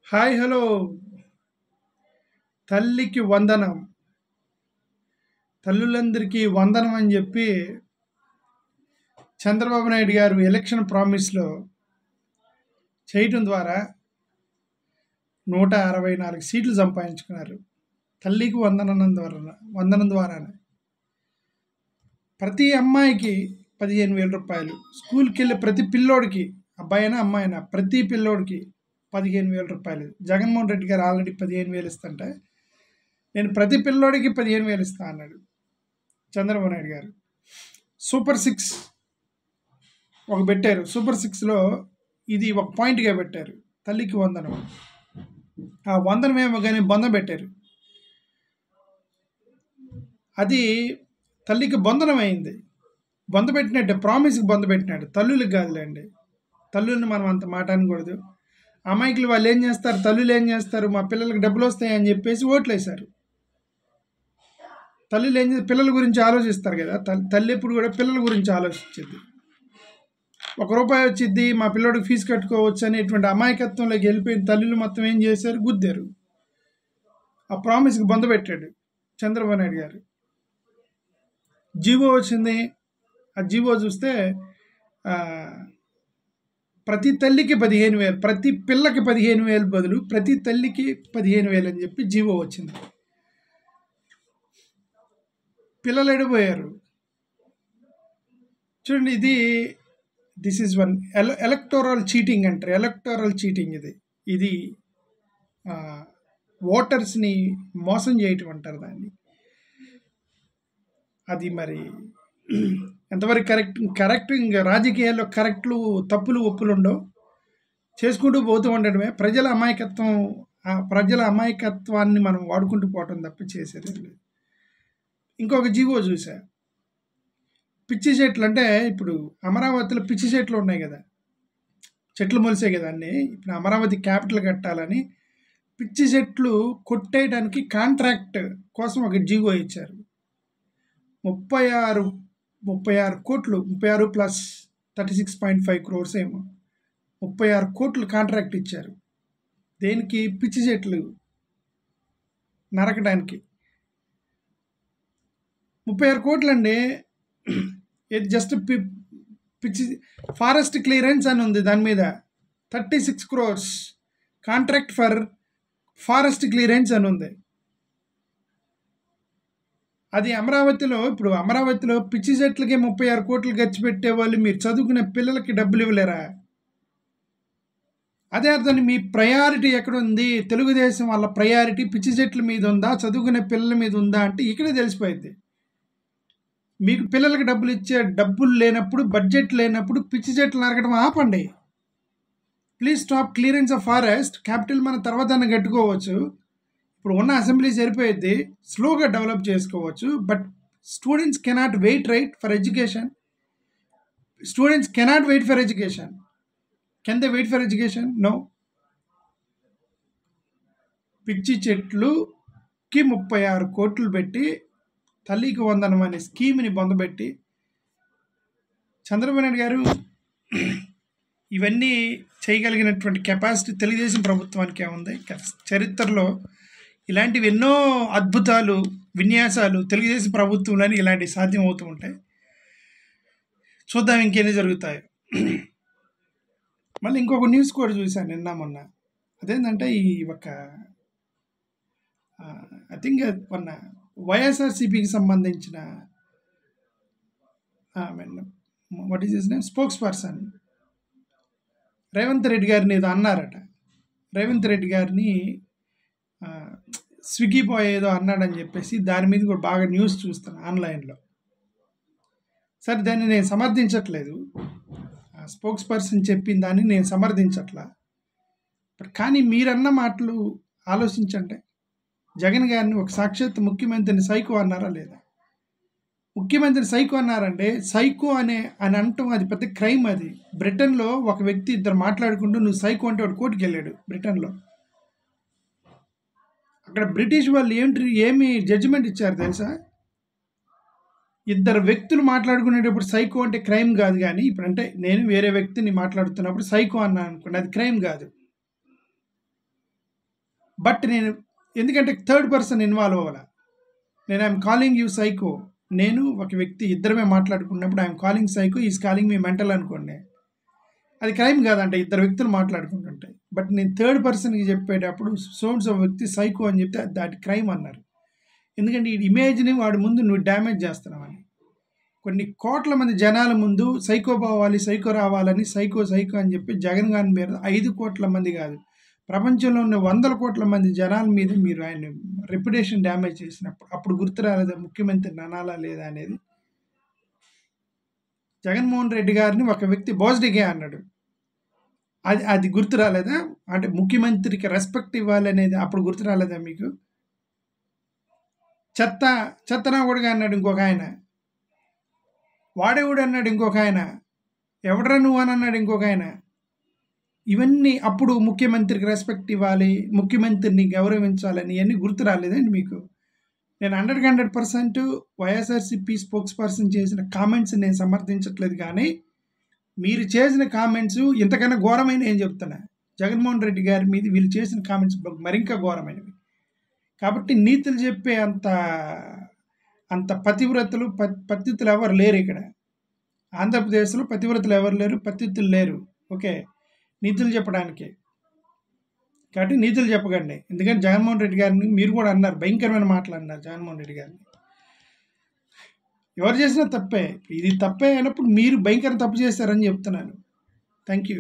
Hi hello తల్లికి వందనం. తల్లులందరికీ వందనం అని చెప్పి చంద్రబాబు నాయుడు గారు ఎలక్షన్ ప్రామిస్లో చేయటం ద్వారా 164 సీట్లు సంపాదించుకున్నారు. తల్లికి వందనం ద్వారానే ప్రతి అమ్మాయికి 15,000 రూపాయలు, స్కూల్కి వెళ్ళే ప్రతి పిల్లోడికి, అబ్బాయినా అమ్మాయినా, ప్రతి పిల్లోడికి 15,000 రూపాయలు. జగన్మోహన్ రెడ్డి గారు ఆల్రెడీ 15,000 ఇస్తుంటే నేను ప్రతి పిల్లోడికి 15,000 ఇస్తా అన్నాడు చంద్రబాబు నాయుడు గారు. సూపర్ 6 ఒక పెట్టారు. సూపర్ 6లో ఇది ఒక పాయింట్గా పెట్టారు, తల్లికి వందనం. ఆ వందనమేమో కానీ బొంద పెట్టారు. అది తల్లికి బంధనం అయింది. బొంద పెట్టినట్టే, ప్రామిస్కి బొంద పెట్టినాడు. తల్లులకు కాదులేండి, తల్లుల్ని మనం అంత మాట అనకూడదు. అమాయకులు వాళ్ళు ఏం చేస్తారు, తల్లులు ఏం చేస్తారు, మా పిల్లలకి డబ్బులు వస్తాయని చెప్పేసి ఓట్లు వేశారు. తల్లులు ఏం చేస్తారు, పిల్లల గురించి ఆలోచిస్తారు కదా. తల్లి ఎప్పుడు కూడా పిల్లల గురించి ఆలోచించింది. ₹1 వచ్చిద్ది, మా పిల్లోడికి ఫీజు కట్టుకోవచ్చు అనేటువంటి అమాయకత్వంలోకి వెళ్ళిపోయిన తల్లులు మొత్తం ఏం చేశారు, గుద్దారు. ఆ ప్రామిస్కి బొంద పెట్టాడు చంద్రబాబు నాయుడు గారు. జీవో వచ్చింది. ఆ జీవో చూస్తే ప్రతి తల్లికి 15,000, ప్రతి పిల్లకి 15,000 బదులు ప్రతి తల్లికి 15,000 అని చెప్పి జీవో వచ్చింది. పిల్లలు ఎడిపోయారు చూడండి. This is one electoral cheating అంటారు. ఎలక్టోరల్ చీటింగ్ ఇది ఓటర్స్ని మోసం చేయటం అంటారు దాన్ని. అది మరి ఎంతవరకు కరెక్ట్ ఇంకా రాజకీయాల్లో కరెక్ట్లు తప్పులు ఒప్పులు ఉండవు, చేసుకుంటూ పోతూ ఉండడమే. ప్రజల అమాయకత్వాన్ని మనం వాడుకుంటూ పోవటం తప్ప చేసేది లేదు. ఇంకొక జీవో చూసా, పిచ్చి చెట్లు. అంటే ఇప్పుడు అమరావతిలో పిచ్చి చెట్లు ఉన్నాయి కదా, చెట్లు మొలిసే కదా అన్నీ. ఇప్పుడు అమరావతి క్యాపిటల్ కట్టాలని పిచ్చి చెట్లు కొట్టేయడానికి కాంట్రాక్ట్ కోసం ఒక జీవో ఇచ్చారు. 36 కోట్లు, 36 ప్లస్ 36.5 crores ఏమో, 36 కోట్లు కాంట్రాక్ట్ ఇచ్చారు. దేనికి? పిచ్చి చెట్లు నరకడానికి. 36 కోట్లు అండి. జస్ట్ పిచ్చి ఫారెస్ట్ క్లియరెన్స్ అని ఉంది దాని మీద. 36 crores contract for forest clearance అని ఉంది. అది ఇప్పుడు అమరావతిలో పిచ్చి చెట్లకే 36 కోట్లు ఖర్చు పెట్టేవాళ్ళు మీరు చదువుకునే పిల్లలకి డబ్బులు ఇవ్వలేరా? అదే అర్థం. మీ ప్రయారిటీ ఎక్కడ ఉంది? తెలుగుదేశం వాళ్ళ ప్రయారిటీ పిచ్చి చెట్ల మీద ఉందా, చదువుకునే పిల్లల మీద ఉందా అంటే ఇక్కడే తెలిసిపోయింది. మీకు పిల్లలకి డబ్బులు లేనప్పుడు, బడ్జెట్ లేనప్పుడు పిచ్చి చెట్లు నరకడం ఆపండి. Please stop clearance of forest. Capital మన తర్వాత కట్టుకోవచ్చు. ఇప్పుడు ఉన్న అసెంబ్లీ సరిపోయిద్ది, స్లోగా డెవలప్ చేసుకోవచ్చు. But students cannot wait for education. Students cannot wait for education. Can they wait for education? No. పిచ్చి చెట్లుకి 36 కోట్లు పెట్టి తల్లికి వందనం అనే స్కీమ్ని బొందబెట్టి చంద్రబాబు నాయుడు గారు ఇవన్నీ చేయగలిగినటువంటి కెపాసిటీ తెలుగుదేశం ప్రభుత్వానికి ఏముంది? చరిత్రలో ఇలాంటివి ఎన్నో అద్భుతాలు, విన్యాసాలు తెలుగుదేశం ప్రభుత్వంలోని ఇలాంటివి సాధ్యం అవుతూ ఉంటాయి. చూద్దాం ఇంకేమి జరుగుతాయి. మళ్ళీ ఇంకొక న్యూస్ కూడా చూశాను నిన్న మొన్న. అదేంటంటే ఈ ఒక ఐ థింక్ మొన్న వైఎస్ఆర్సీపీకి సంబంధించిన what is his name, spokes person Revanth Reddy గారిని ఏదో అన్నారట. రేవంత్ రెడ్డి గారిని స్విగ్గీ బాయ్ ఏదో అన్నాడని చెప్పేసి దాని మీద కూడా బాగా న్యూస్ చూస్తాను ఆన్లైన్లో. సరే, దాన్ని నేను సమర్థించట్లేదు. స్పోక్స్ పర్సన్ చెప్పిన దాన్ని నేను సమర్థించట్లా. కానీ మీరన్న మాటలు ఆలోచించండి. జగన్ గారిని ఒక సాక్షాత్ ముఖ్యమంత్రిని సైకో అన్నారా లేదా? ముఖ్యమంత్రిని సైకో అన్నారంటే సైకో అని అంటాం అది పెద్ద క్రైమ్. అది బ్రిటన్లో ఒక వ్యక్తి ఇద్దరు మాట్లాడుకుంటూ నువ్వు సైకో అంటే వాడు కోర్టుకు వెళ్ళాడు బ్రిటన్లో. అక్కడ బ్రిటిష్ వాళ్ళు ఏమి జడ్జిమెంట్ ఇచ్చారు తెలుసా? ఇద్దరు వ్యక్తులు మాట్లాడుకునేటప్పుడు సైకో అంటే క్రైమ్ కాదు. కానీ ఇప్పుడు అంటే నేను వేరే వ్యక్తిని మాట్లాడుతున్నప్పుడు సైకో అన్నాను అనుకోండి, అది క్రైమ్ కాదు. బట్ నేను ఎందుకంటే థర్డ్ పర్సన్ ఇన్వాల్వ్ అవ్వాల. నేను ఐఎమ్ కాలింగ్ యూ సైకో. నేను ఒక వ్యక్తి ఇద్దరమే మాట్లాడుకున్నప్పుడు I'm calling psycho, is calling me mental అనుకోండి, అది క్రైమ్ కాదంటే ఇద్దరు వ్యక్తులు మాట్లాడుకుంటుంటాయి. బట్ నేను థర్డ్ పర్సన్కి చెప్పేటప్పుడు సోన్స్ ఒక వ్యక్తి సైకో అని చెప్తే దాటి క్రైమ్ అన్నారు. ఎందుకంటే ఈ ఇమేజ్ని వాడి ముందు నువ్వు డ్యామేజ్ చేస్తున్నావని. కొన్ని కోట్ల మంది జనాల ముందు సైకో పోవాలి, సైకో రావాలని సైకో సైకో అని చెప్పి జగన్ గారి మీద 5 కోట్ల మంది కాదు, ప్రపంచంలో ఉన్న 100 కోట్ల మంది జనాల మీద మీరు ఆయన రెప్యుటేషన్ డ్యామేజ్ చేసినప్పుడు అప్పుడు గుర్తు రాలేదా ముఖ్యమంత్రిని అనాలా లేదా అనేది? జగన్మోహన్ రెడ్డి గారిని ఒక వ్యక్తి బోస్డిగే అన్నాడు, అది గుర్తు రాలేదా? అంటే ముఖ్యమంత్రికి రెస్పెక్ట్ ఇవ్వాలి అనేది అప్పుడు గుర్తు రాలేదా మీకు? చెత్తనా కూడా అన్నాడు ఇంకొక ఆయన, వాడేవుడు అన్నాడు ఇంకొక ఆయన, ఎవడరా నువ్వు అని అన్నాడు ఇంకొక ఆయన. ఇవన్నీ అప్పుడు ముఖ్యమంత్రికి రెస్పెక్ట్ ఇవ్వాలి, ముఖ్యమంత్రిని గౌరవించాలని ఇవన్నీ గుర్తు రాలేదండి మీకు? నేను 100% వైఎస్ఆర్సీపీ స్పోక్స్ పర్సన్ చేసిన కామెంట్స్ నేను సమర్థించట్లేదు, కానీ మీరు చేసిన కామెంట్స్ ఇంతకన్నా ఘోరమైన ఏం చెప్తున్నా, జగన్మోహన్ రెడ్డి గారి మీద వీళ్ళు చేసిన కామెంట్స్ మరింకా ఘోరమైనవి. కాబట్టి నీతులు చెప్పే అంత పతివ్రతలు పతితులు ఎవరు లేరు ఇక్కడ. ఆంధ్రప్రదేశ్లో పతివ్రతలు ఎవరు లేరు, పతితులు లేరు. ఓకే, నీతులు చెప్పడానికి. కాబట్టి నీతులు చెప్పకండి. ఎందుకంటే జగన్మోహన్ రెడ్డి గారిని మీరు కూడా అన్నారు, భయంకరమైన మాటలు అన్నారు జగన్మోహన్ రెడ్డి గారిని. ఎవరు చేసినా తప్పే, ఇది తప్పే అయినప్పుడు మీరు భయంకర తప్పు చేశారని చెప్తున్నాను. Thank you.